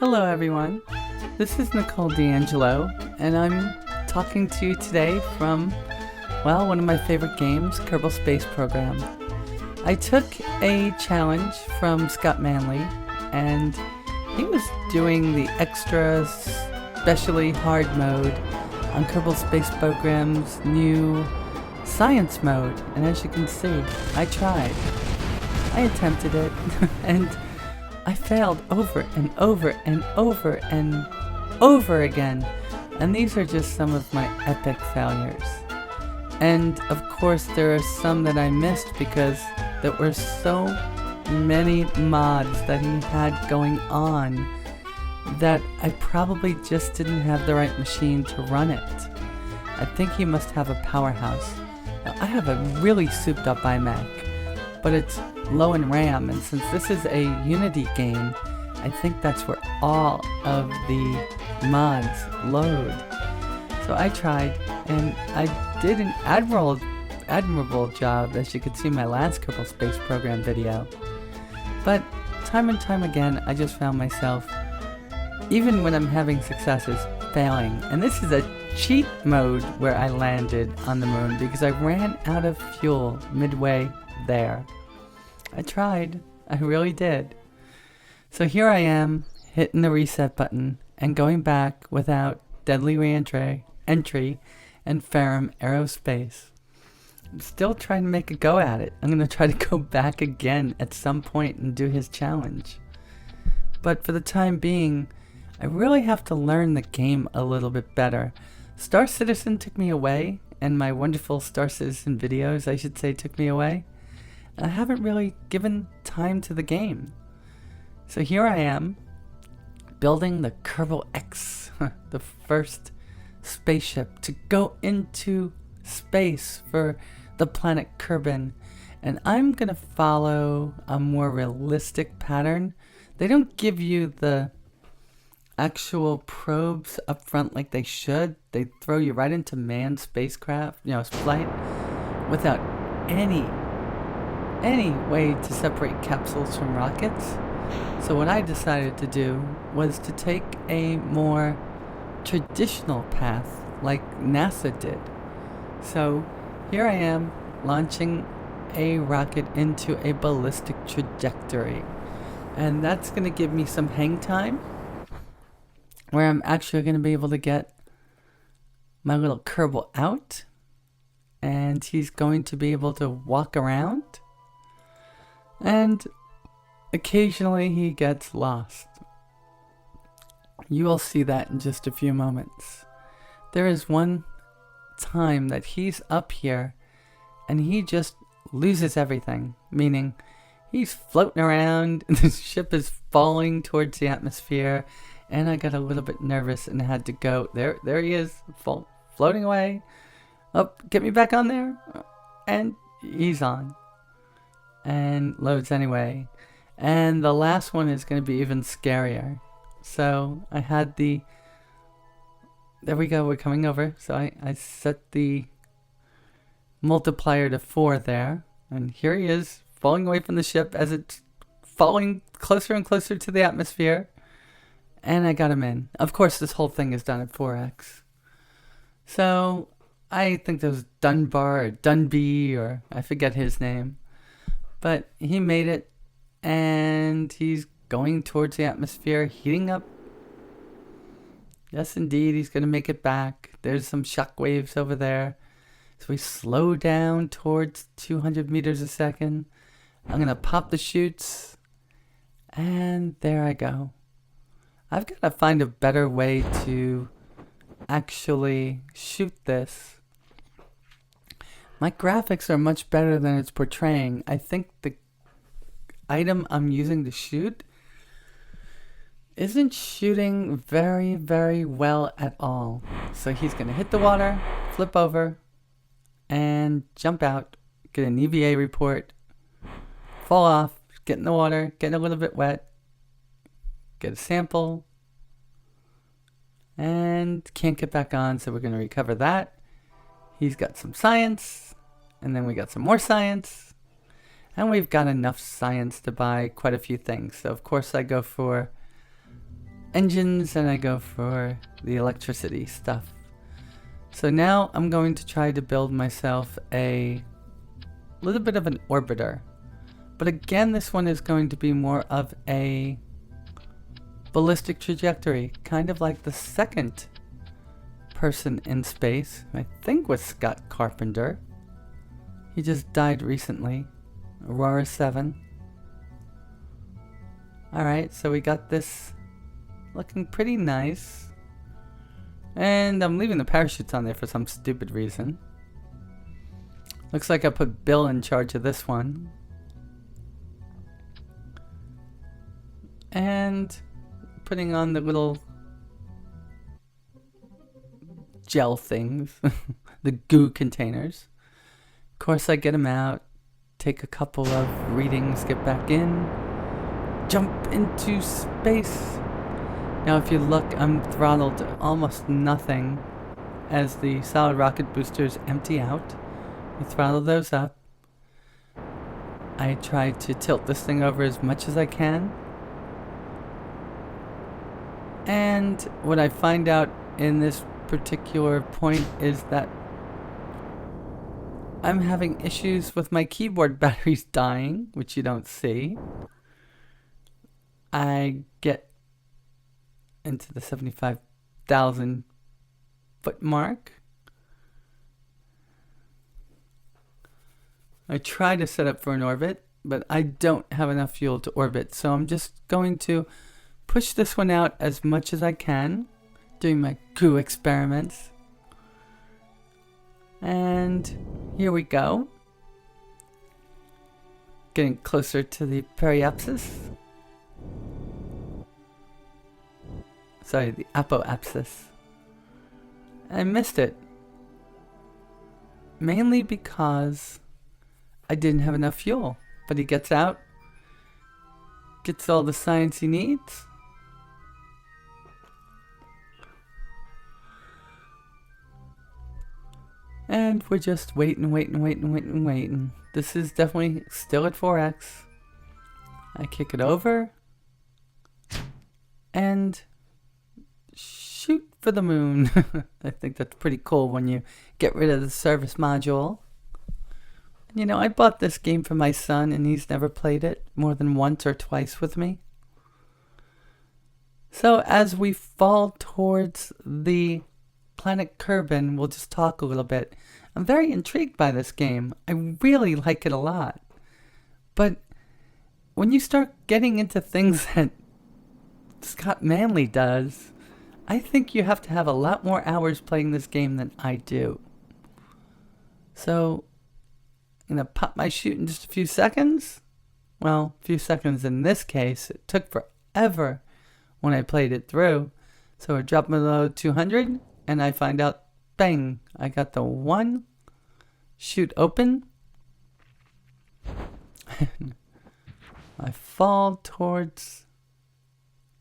Hello everyone, this is Nicole D'Angelo, and I'm talking to you today from, well, one of my favorite games, Kerbal Space Program. I took a challenge from Scott Manley, and he was doing the extra specially hard mode on Kerbal Space Program's new science mode, and as you can see, I tried. I attempted it, and I failed over and over and over and over again, and these are just some of my epic failures. And of course there are some that I missed because there were so many mods that he had going on that I probably just didn't have the right machine to run it. I think he must have a powerhouse. Now, I have a really souped up iMac, but it's low in RAM, and since this is a Unity game, I think that's where all of the mods load. So I tried, and I did an admirable job, as you could see in my last Kerbal Space Program video. But time and time again, I just found myself, even when I'm having successes, failing. And this is a cheat mode where I landed on the moon because I ran out of fuel midway there. I tried. I really did. So here I am, hitting the reset button and going back without deadly re-entry and Ferrum Aerospace. I'm still trying to make a go at it. I'm going to try to go back again at some point and do his challenge. But for the time being, I really have to learn the game a little bit better. Star Citizen took me away, and my wonderful Star Citizen videos, I should say, took me away. I haven't really given time to the game. So here I am, building the Kerbal X, the first spaceship to go into space for the planet Kerbin. And I'm going to follow a more realistic pattern. They don't give you the actual probes up front like they should. They throw you right into manned spacecraft, flight, without any way to separate capsules from rockets. So what I decided to do was to take a more traditional path like NASA did. So here I am launching a rocket into a ballistic trajectory, and that's going to give me some hang time where I'm actually going to be able to get my little Kerbal out, and he's going to be able to walk around. And occasionally he gets lost. You will see that in just a few moments. There is one time that he's up here and he just loses everything, meaning he's floating around and the ship is falling towards the atmosphere, and I got a little bit nervous and had to go. There he is, floating away. Oh, get me back on there. And he's on. And loads anyway. And the last one is going to be even scarier. So I had there we go, we're coming over. So I set the multiplier to 4 there. And here he is, falling away from the ship as it's falling closer and closer to the atmosphere. And I got him in. Of course, this whole thing is done at 4x. So I think that was Dunbar or Dunby, or I forget his name. But he made it, and he's going towards the atmosphere, heating up. Yes, indeed, he's going to make it back. There's some shock waves over there. So we slow down towards 200 meters a second. I'm going to pop the chutes, and there I go. I've got to find a better way to actually shoot this. My graphics are much better than it's portraying. I think the item I'm using to shoot isn't shooting very, very well at all. So he's going to hit the water, flip over, and jump out, get an EVA report, fall off, get in the water, get a little bit wet, get a sample, and can't get back on, so we're going to recover that. He's got some science, and then we got some more science, and we've got enough science to buy quite a few things. So of course I go for engines and I go for the electricity stuff. So now I'm going to try to build myself a little bit of an orbiter. But again, this one is going to be more of a ballistic trajectory, kind of like the second person in space, I think was Scott Carpenter. He just died recently. Aurora 7. Alright, so we got this looking pretty nice. And I'm leaving the parachutes on there for some stupid reason. Looks like I put Bill in charge of this one. And putting on the little gel things, the goo containers. Of course I get them out, take a couple of readings, get back in, jump into space. Now if you look, I'm throttled to almost nothing as the solid rocket boosters empty out. You throttle those up. I try to tilt this thing over as much as I can. And what I find out in this particular point is that I'm having issues with my keyboard batteries dying, which you don't see. I get into the 75,000 foot mark. I try to set up for an orbit, but I don't have enough fuel to orbit, so I'm just going to push this one out as much as I can, doing my goo experiments. And here we go. Getting closer to the periapsis. Sorry, the apoapsis. I missed it. Mainly because I didn't have enough fuel. But he gets out, gets all the science he needs. And we're just waiting. This is definitely still at 4x. I kick it over. And shoot for the moon. I think that's pretty cool when you get rid of the service module. You know, I bought this game for my son and he's never played it more than once or twice with me. So as we fall towards the planet Kerbal, we'll just talk a little bit. I'm very intrigued by this game. I really like it a lot. But when you start getting into things that Scott Manley does, I think you have to have a lot more hours playing this game than I do. So I'm going to pop my chute in just a few seconds. Well, a few seconds in this case. It took forever when I played it through. So I drop below 200 and I find out, bang, I got the one chute open. I fall towards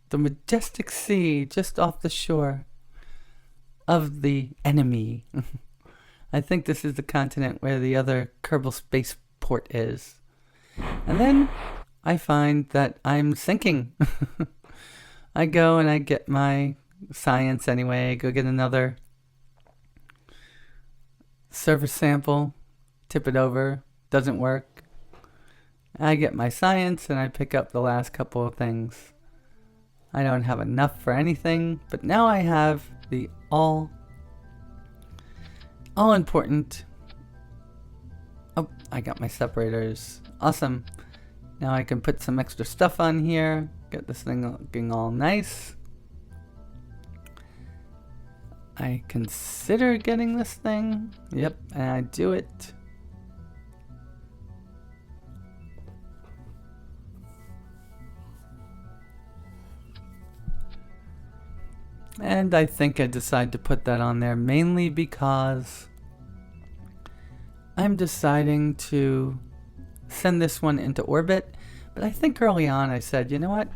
the majestic sea just off the shore of the enemy. I think this is the continent where the other Kerbal spaceport is. And then I find that I'm sinking. I go and I get my science anyway. Go get another surface sample. Tip it over. Doesn't work. I get my science and I pick up the last couple of things. I don't have enough for anything, but now I have the all important. Oh, I got my separators. Awesome. Now I can put some extra stuff on here. Get this thing looking all nice. I consider getting this thing. Yep, and I do it. And I think I decide to put that on there mainly because I'm deciding to send this one into orbit. But I think early on I said, you know what?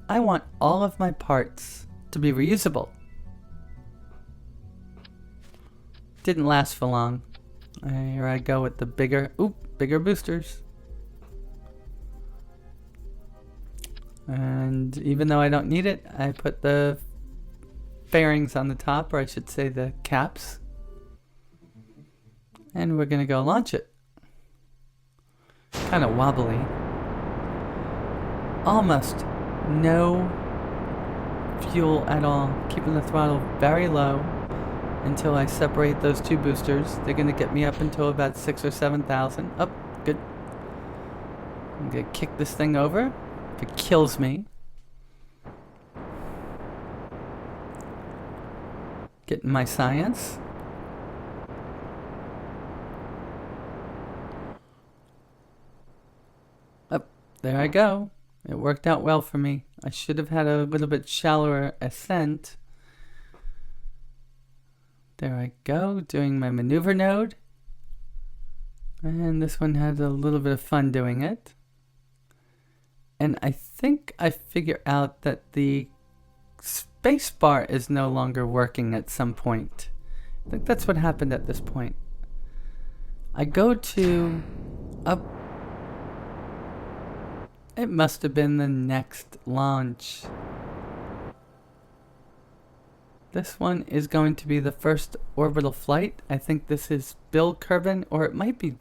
I want all of my parts to be reusable. Didn't last for long. Here I go with the bigger boosters. And even though I don't need it, I put the fairings on the top, or I should say the caps. And we're going to go launch it. Kind of wobbly. Almost no fuel at all. Keeping the throttle very low until I separate those two boosters. They're going to get me up until about 6,000 or 7,000. Oh, good. I'm going to kick this thing over. If it kills me. Getting my science. Up, there I go. It worked out well for me. I should have had a little bit shallower ascent. There I go, doing my maneuver node. And this one had a little bit of fun doing it. And I think I figure out that the spacebar is no longer working at some point. I think that's what happened at this point. I go to up. It must have been the next launch. This one is going to be the first orbital flight. I think this is Bill Kerbal, or it might be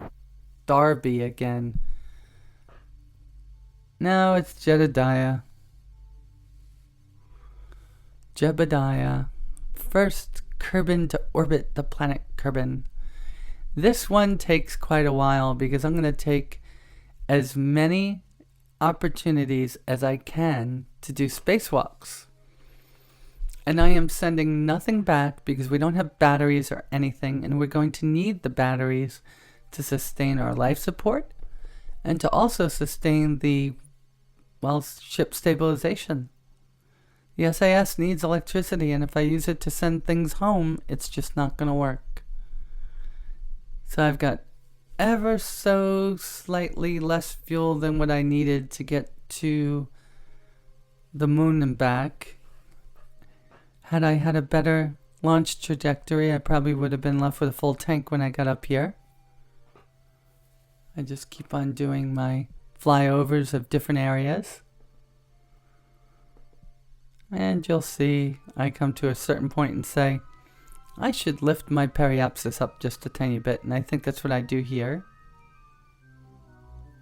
Darby again. No, it's Jedediah. Jebediah. First Kerbal to orbit the planet Kerbal. This one takes quite a while because I'm going to take as many opportunities as I can to do spacewalks. And I am sending nothing back because we don't have batteries or anything, and we're going to need the batteries to sustain our life support and to also sustain the, well, ship stabilization. The SAS needs electricity, and if I use it to send things home, it's just not going to work. So I've got ever so slightly less fuel than what I needed to get to the moon and back. Had I had a better launch trajectory, I probably would have been left with a full tank when I got up here. I just keep on doing my flyovers of different areas. And you'll see I come to a certain point and say, I should lift my periapsis up just a tiny bit, and I think that's what I do here.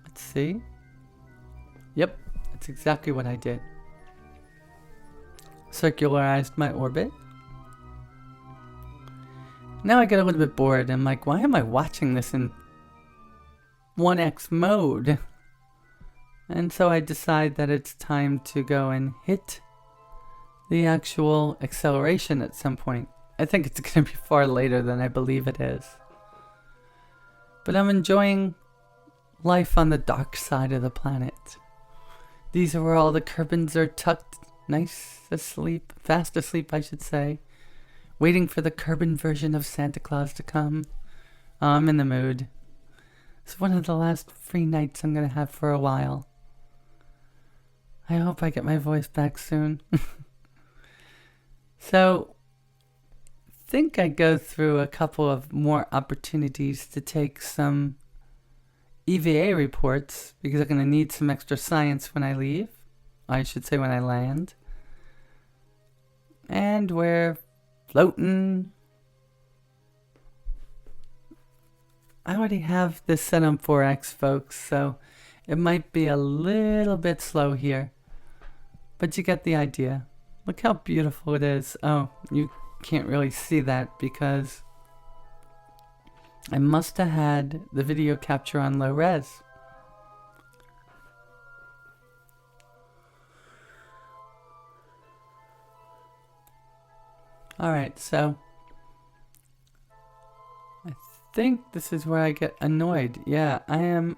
Let's see. Yep, that's exactly what I did. Circularized my orbit. Now I get a little bit bored. I'm like, why am I watching this in 1x mode? And so I decide that it's time to go and hit the actual acceleration at some point. I think it's going to be far later than I believe it is. But I'm enjoying life on the dark side of the planet. These are where all the Kerbals are tucked, nice asleep, fast asleep I should say, waiting for the Kerbal version of Santa Claus to come. Oh, I'm in the mood. It's one of the last free nights I'm going to have for a while. I hope I get my voice back soon. So, I think I go through a couple of more opportunities to take some EVA reports because I'm going to need some extra science when I leave. I should say when I land. And we're floating. I already have this set on 4X, folks, so it might be a little bit slow here. But you get the idea. Look how beautiful it is. Oh, you can't really see that because I must have had the video capture on low res. Alright, so I think this is where I get annoyed. Yeah, I am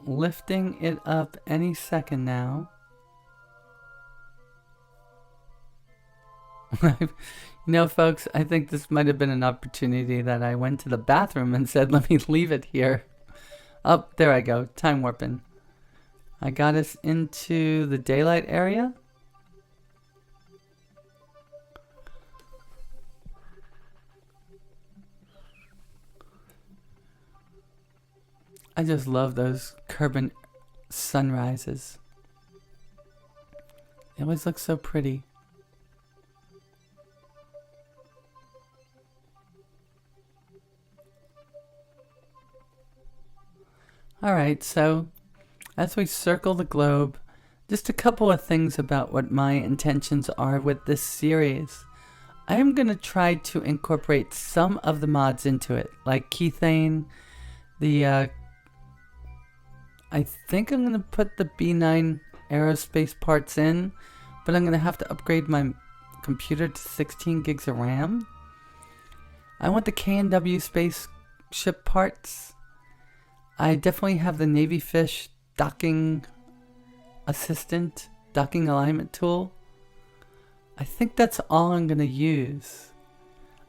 lifting it up any second now. You know, folks, I think this might have been an opportunity that I went to the bathroom and said, let me leave it here. Oh, there I go. Time warping. I got us into the daylight area. I just love those Kerbal sunrises. It always looks so pretty. Alright, so as we circle the globe, just a couple of things about what my intentions are with this series. I am going to try to incorporate some of the mods into it, like Kethane, I think I'm going to put the B9 aerospace parts in, but I'm going to have to upgrade my computer to 16 gigs of RAM. I want the K&W spaceship parts. I definitely have the Navy Fish docking assistant, docking alignment tool. I think that's all I'm going to use.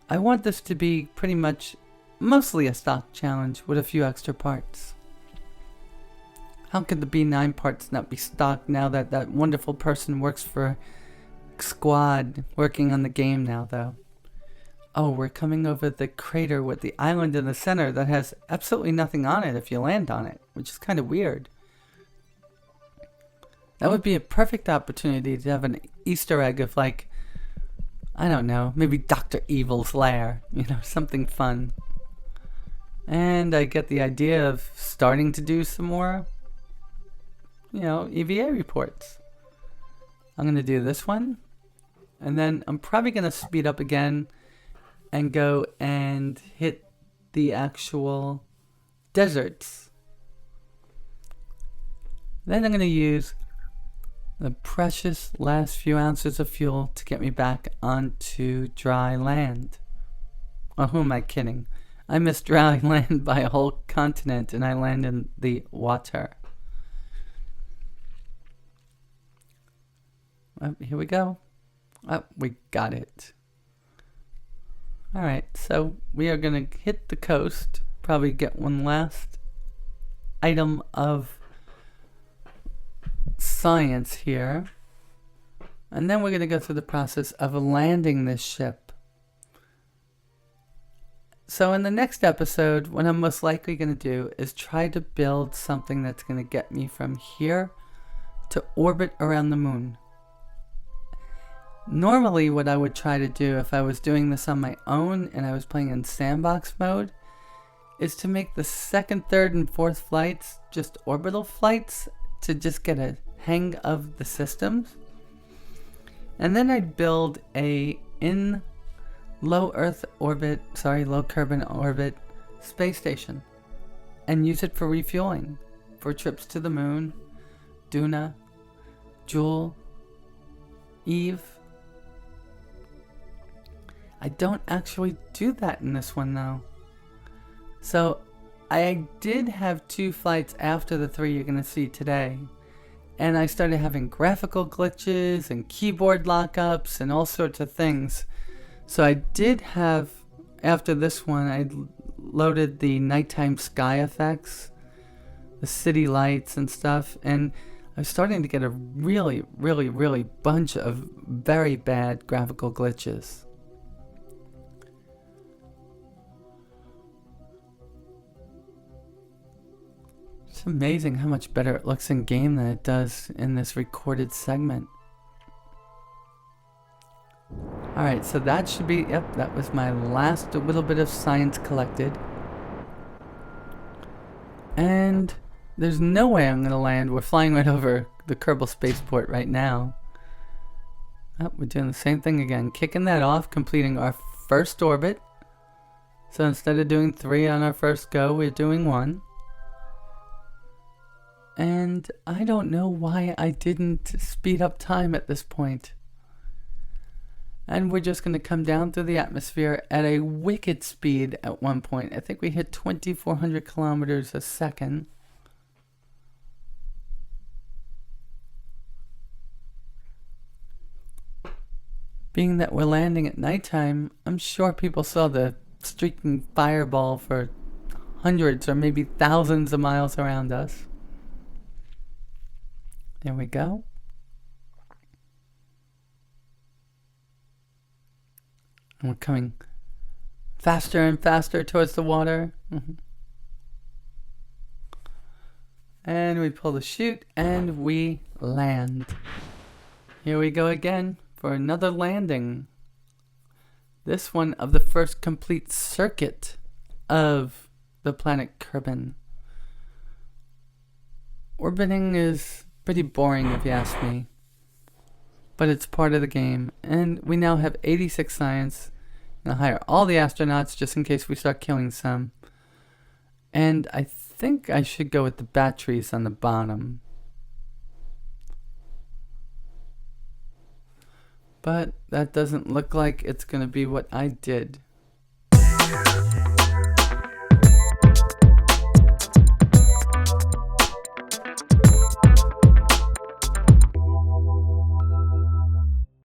I want this to be pretty much mostly a stock challenge with a few extra parts. How could the B9 parts not be stock now that that wonderful person works for Squad working on the game now, though? Oh, we're coming over the crater with the island in the center that has absolutely nothing on it if you land on it, which is kind of weird. That would be a perfect opportunity to have an Easter egg of, like, I don't know, maybe Dr. Evil's lair, you know, something fun. And I get the idea of starting to do some more, you know, EVA reports. I'm going to do this one, and then I'm probably going to speed up again and go and hit the actual deserts. Then I'm going to use the precious last few ounces of fuel to get me back onto dry land. Well, who am I kidding? I missed dry land by a whole continent, and I land in the water. Oh, here we go. Oh, we got it. Alright, so we are going to hit the coast, probably get one last item of science here, and then we're going to go through the process of landing this ship. So in the next episode, what I'm most likely going to do is try to build something that's going to get me from here to orbit around the moon. Normally what I would try to do if I was doing this on my own and I was playing in sandbox mode is to make the second, third, and fourth flights just orbital flights to just get a hang of the systems. And then I'd build a low carbon orbit space station and use it for refueling for trips to the moon, Duna, Jewel, Eve. I don't actually do that in this one though. So I did have 2 flights after the 3 you're going to see today. And I started having graphical glitches and keyboard lockups and all sorts of things. So I did have, after this one, I loaded the nighttime sky effects, the city lights and stuff. And I was starting to get a really bunch of very bad graphical glitches. It's amazing how much better it looks in game than it does in this recorded segment. Alright, so that should be, yep, that was my last little bit of science collected. And there's no way I'm going to land. We're flying right over the Kerbal spaceport right now. Oh, we're doing the same thing again. Kicking that off, completing our first orbit. So instead of doing 3 on our first go, we're doing 1. And I don't know why I didn't speed up time at this point. And we're just going to come down through the atmosphere at a wicked speed at one point. I think we hit 2,400 kilometers a second. Being that we're landing at nighttime, I'm sure people saw the streaking fireball for hundreds or maybe thousands of miles around us. There we go. And we're coming faster and faster towards the water. And we pull the chute and we land. Here we go again for another landing. This one of the first complete circuit of the planet Kerbal. Orbiting is pretty boring if you ask me, but it's part of the game, and we now have 86 science. I'll hire all the astronauts just in case we start killing some. And I think I should go with the batteries on the bottom. But that doesn't look like it's going to be what I did.